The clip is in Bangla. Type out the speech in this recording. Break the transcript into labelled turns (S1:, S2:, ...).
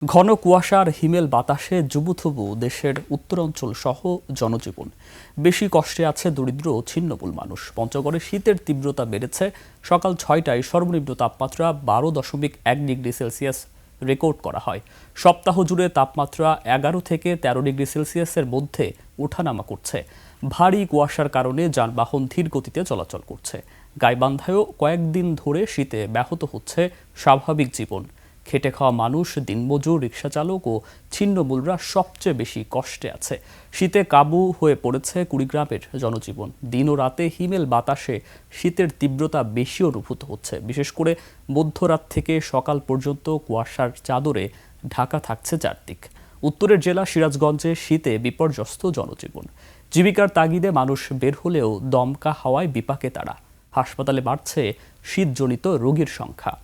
S1: ঘন কুয়াশার হিমেল বাতাসে জুবুথুবু দেশের উত্তরাঞ্চল সহ জনজীবন। বেশি কষ্টে আছে দরিদ্র ও ছিন্নমূল মানুষ। পঞ্চগড়ে শীতের তীব্রতা বেড়েছে। সকাল ৬টায় সর্বনিম্ন তাপমাত্রা ১২.১ ডিগ্রি সেলসিয়াস রেকর্ড করা হয়। সপ্তাহ জুড়ে তাপমাত্রা ১১ থেকে ১৩ ডিগ্রি সেলসিয়াসের মধ্যে ওঠানামা করছে। ভারী কুয়াশার কারণে যানবাহন ধীর গতিতে চলাচল করছে। গাইবান্ধায়ও কয়েকদিন ধরে শীতে ব্যাহত হচ্ছে স্বাভাবিক জীবন। খেটে খাওয়া মানুষ, দিনমজুর, রিকশাচালক ও ছিন্নমূলরা সবচেয়ে বেশি কষ্টে আছে। শীতে কাবু হয়ে পড়েছে কুড়িগ্রামের জনজীবন। দিন ও রাতে হিমেল বাতাসে শীতের তীব্রতা বেশি অনুভূত হচ্ছে। বিশেষ করে মধ্যরাত থেকে সকাল পর্যন্ত কুয়াশার চাদরে ঢাকা থাকছে চারদিক। উত্তরের জেলা সিরাজগঞ্জে শীতে বিপর্যস্ত জনজীবন। জীবিকার তাগিদে মানুষ বের হলেও দমকা হাওয়ায় বিপাকে তারা। হাসপাতালে বাড়ছে শীতজনিত রোগীর সংখ্যা।